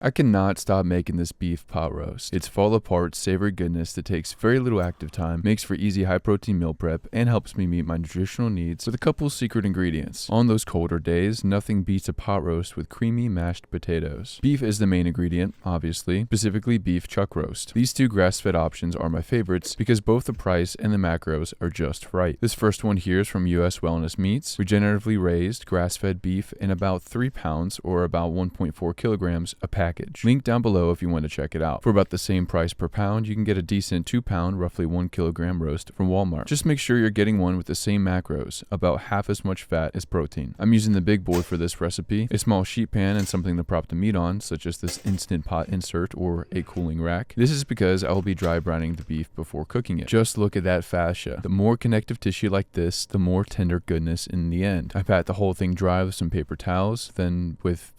I cannot stop making this beef pot roast. It's fall apart, savory goodness that takes very little active time, makes for easy high protein meal prep, and helps me meet my nutritional needs with a couple secret ingredients. On those colder days, nothing beats a pot roast with creamy mashed potatoes. Beef is the main ingredient, obviously, specifically beef chuck roast. These two grass-fed options are my favorites because both the price and the macros are just right. This first one here is from US Wellness Meats, regeneratively raised grass-fed beef in about 3 pounds or about 1.4 kilograms a package. Link down below if you want to check it out. For about the same price per pound, you can get a decent 2-pound, roughly 1 kilogram roast from Walmart. Just make sure you're getting one with the same macros, about half as much fat as protein. I'm using the big boy for this recipe, a small sheet pan and something to prop the meat on, such as this instant pot insert or a cooling rack. This is because I will be dry brining the beef before cooking it. Just look at that fascia. The more connective tissue like this, the more tender goodness in the end. I pat the whole thing dry with some paper towels, then with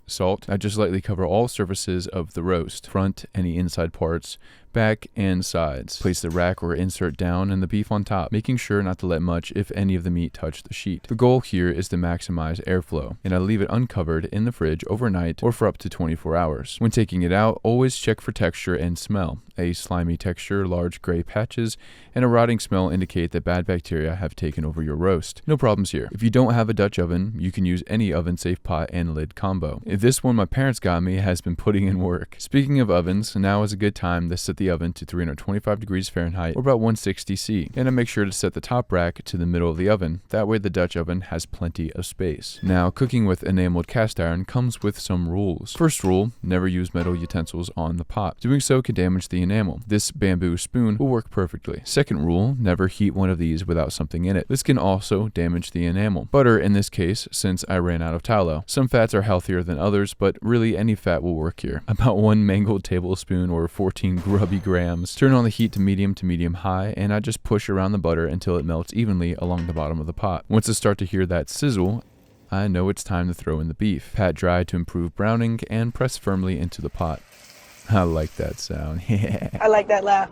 salt. I just lightly cover all surfaces of the roast, front, any inside parts, back, and sides. Place the rack or insert down and the beef on top, making sure not to let much, if any, of the meat touch the sheet. The goal here is to maximize airflow, and I leave it uncovered in the fridge overnight or for up to 24 hours. When taking it out, always check for texture and smell. A slimy texture, large gray patches, and a rotting smell indicate that bad bacteria have taken over your roast. No problems here. If you don't have a Dutch oven, you can use any oven-safe pot and lid combo. This one my parents got me has been putting in work. Speaking of ovens, now is a good time to set the oven to 325 degrees Fahrenheit or about 160 C, and I make sure to set the top rack to the middle of the oven. That way the Dutch oven has plenty of space. Now, cooking with enameled cast iron comes with some rules. First rule, never use metal utensils on the pot. Doing so can damage the enamel. This bamboo spoon will work perfectly. Second rule, never heat one of these without something in it. This can also damage the enamel. Butter in this case, since I ran out of tallow. Some fats are healthier than others, but really any fat will work here. About 1 mangled tablespoon or 14 grubby grams. Turn on the heat to medium high, and I just push around the butter until it melts evenly along the bottom of the pot. Once I start to hear that sizzle, I know it's time to throw in the beef. Pat dry to improve browning and press firmly into the pot. I like that sound. I like that laugh.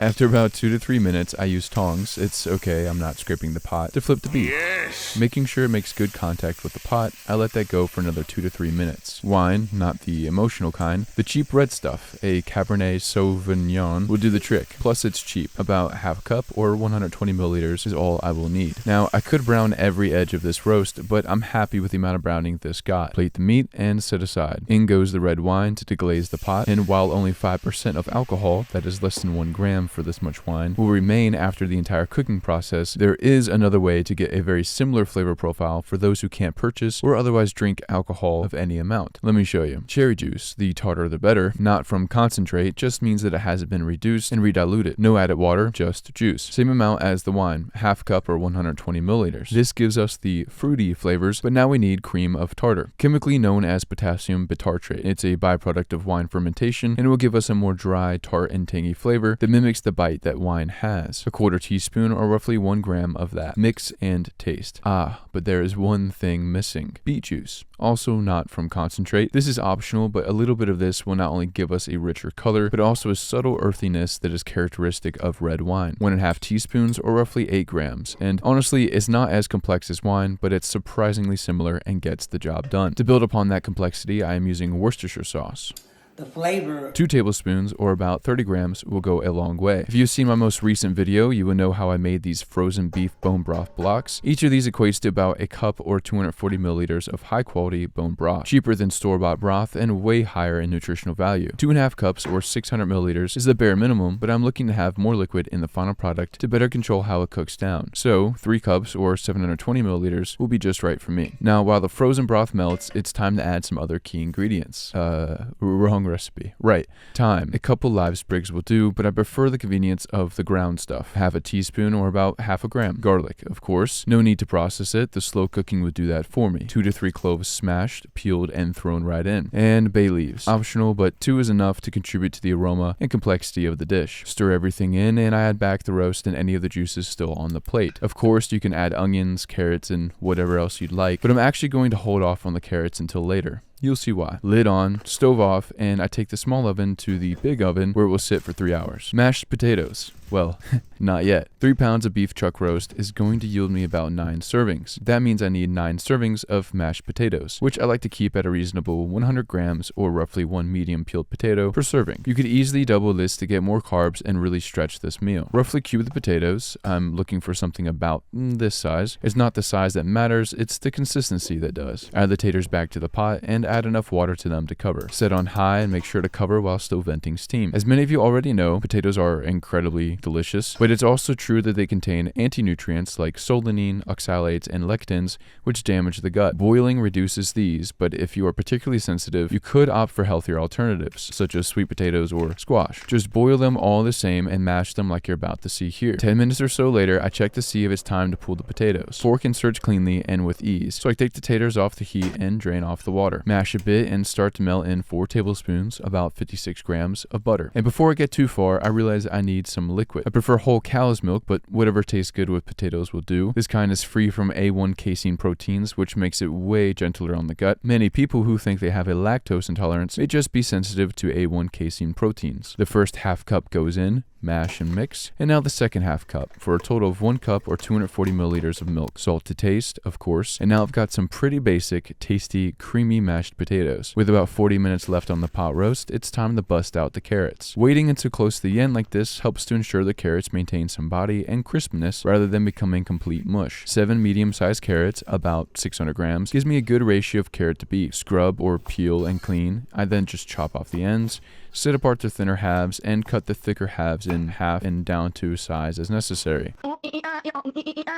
After about 2 to 3 minutes, I use tongs. It's okay, I'm not scraping the pot, to flip the beef. Yes! Making sure it makes good contact with the pot, I let that go for another 2 to 3 minutes. Wine, not the emotional kind, the cheap red stuff, a Cabernet Sauvignon, will do the trick. Plus it's cheap. About half a cup or 120 milliliters is all I will need. Now, I could brown every edge of this roast, but I'm happy with the amount of browning this got. Plate the meat and set aside. In goes the red wine to deglaze the pot, and while only 5% of alcohol, that is less than 1 gram for this much wine, will remain after the entire cooking process, there is another way to get a very similar flavor profile for those who can't purchase or otherwise drink alcohol of any amount. Let me show you. Cherry juice, the tartar the better, not from concentrate, just means that it hasn't been reduced and rediluted. No added water, just juice. Same amount as the wine, half cup or 120 milliliters. This gives us the fruity flavors, but now we need cream of tartar, chemically known as potassium bitartrate. It's a byproduct of wine fermentation, and it will give us a more dry, tart, and tangy flavor that mimics the bite that wine has. A 1/4 teaspoon or roughly 1 gram of that. Mix and taste. But there is one thing missing. Beet juice. Also not from concentrate. This is optional, but a little bit of this will not only give us a richer color, but also a subtle earthiness that is characteristic of red wine. 1.5 teaspoons or roughly 8 grams. And honestly, it's not as complex as wine, but it's surprisingly similar and gets the job done. To build upon that complexity, I am using Worcestershire sauce. The flavor. 2 tablespoons or about 30 grams will go a long way. If you've seen my most recent video, you will know how I made these frozen beef bone broth blocks. Each of these equates to about a cup or 240 milliliters of high quality bone broth. Cheaper than store-bought broth and way higher in nutritional value. 2.5 cups or 600 milliliters is the bare minimum, but I'm looking to have more liquid in the final product to better control how it cooks down. So 3 cups or 720 milliliters will be just right for me. Now, while the frozen broth melts, it's time to add some other key ingredients. Wrong recipe. Right. Thyme. A couple live sprigs will do, but I prefer the convenience of the ground stuff. Half a teaspoon or about half a gram. Garlic, of course. No need to process it. The slow cooking would do that for me. 2 to 3 cloves smashed, peeled, and thrown right in. And bay leaves. Optional, but 2 is enough to contribute to the aroma and complexity of the dish. Stir everything in, and I add back the roast and any of the juices still on the plate. Of course, you can add onions, carrots, and whatever else you'd like, but I'm actually going to hold off on the carrots until later. You'll see why. Lid on, stove off, and I take the small oven to the big oven where it will sit for 3 hours. Mashed potatoes. Well, not yet. 3 pounds of beef chuck roast is going to yield me about 9 servings. That means I need 9 servings of mashed potatoes, which I like to keep at a reasonable 100 grams or roughly 1 medium peeled potato per serving. You could easily double this to get more carbs and really stretch this meal. Roughly cube the potatoes. I'm looking for something about this size. It's not the size that matters, it's the consistency that does. Add the taters back to the pot and add enough water to them to cover. Set on high and make sure to cover while still venting steam. As many of you already know, potatoes are incredibly delicious, but it's also true that they contain anti-nutrients like solanine, oxalates, and lectins, which damage the gut. Boiling reduces these, but if you are particularly sensitive, you could opt for healthier alternatives, such as sweet potatoes or squash. Just boil them all the same and mash them like you're about to see here. 10 minutes or so later, I check to see if it's time to pull the potatoes. Fork inserts cleanly and with ease, so I take the taters off the heat and drain off the water. Mash a bit and start to melt in 4 tablespoons, about 56 grams of butter. And before I get too far, I realize I need some liquid. I prefer whole cow's milk, but whatever tastes good with potatoes will do. This kind is free from A1 casein proteins, which makes it way gentler on the gut. Many people who think they have a lactose intolerance may just be sensitive to A1 casein proteins. The first half cup goes in, mash and mix, and now the second half cup for a total of 1 cup or 240 milliliters of milk. Salt to taste, of course, and now I've got some pretty basic, tasty, creamy mashed potatoes. With about 40 minutes left on the pot roast, it's time to bust out the carrots. Waiting until close to the end like this helps to ensure the carrots maintain some body and crispness rather than becoming complete mush. 7 medium-sized carrots, about 600 grams, gives me a good ratio of carrot to beef. Scrub or peel and clean. I then just chop off the ends, set apart the thinner halves, and cut the thicker halves in half and down to size as necessary.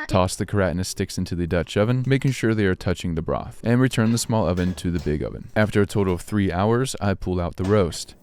Toss the keratinous sticks into the Dutch oven, making sure they are touching the broth, and return the small oven to the big oven. After a total of 3 hours, I pull out the roast.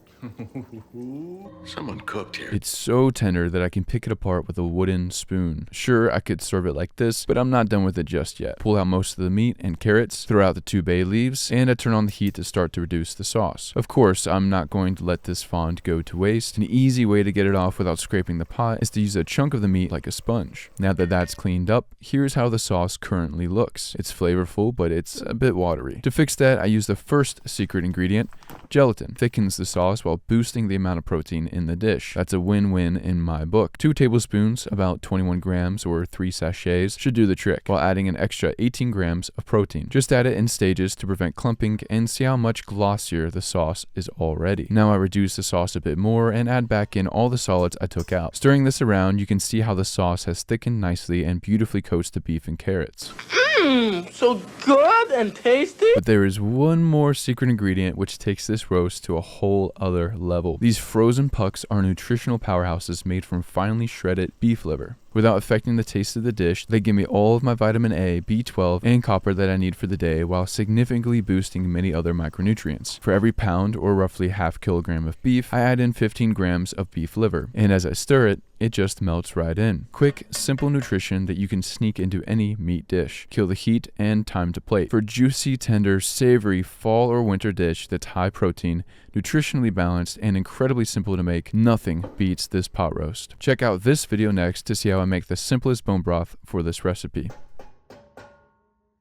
Someone cooked here. It's so tender that I can pick it apart with a wooden spoon. Sure, I could serve it like this, but I'm not done with it just yet. Pull out most of the meat and carrots, throw out the 2 bay leaves, and I turn on the heat to start to reduce the sauce. Of course, I'm not going to let this fond go to waste. An easy way to get it off without scraping the pot is to use a chunk of the meat like a sponge. Now that that's cleaned up, here's how the sauce currently looks. It's flavorful, but it's a bit watery. To fix that, I use the first secret ingredient, gelatin. Thickens the sauce while boosting the amount of protein in the dish. That's a win-win in my book. 2 tablespoons, about 21 grams or 3 sachets, should do the trick, while adding an extra 18 grams of protein. Just add it in stages to prevent clumping and see how much glossier the sauce is already. Now I reduce the sauce a bit more and add back in all the solids I took out. Stirring this around, you can see how the sauce has thickened nicely and beautifully coats the beef and carrots. So good and tasty. But there is one more secret ingredient which takes this roast to a whole other level. These frozen pucks are nutritional powerhouses made from finely shredded beef liver. Without affecting the taste of the dish, they give me all of my vitamin A, B12, and copper that I need for the day while significantly boosting many other micronutrients. For every pound or roughly half kilogram of beef, I add in 15 grams of beef liver, and as I stir it, it just melts right in. Quick, simple nutrition that you can sneak into any meat dish. Kill the heat and time to plate. For juicy, tender, savory fall or winter dish that's high protein, nutritionally balanced, and incredibly simple to make, nothing beats this pot roast. Check out this video next to see how I make the simplest bone broth for this recipe.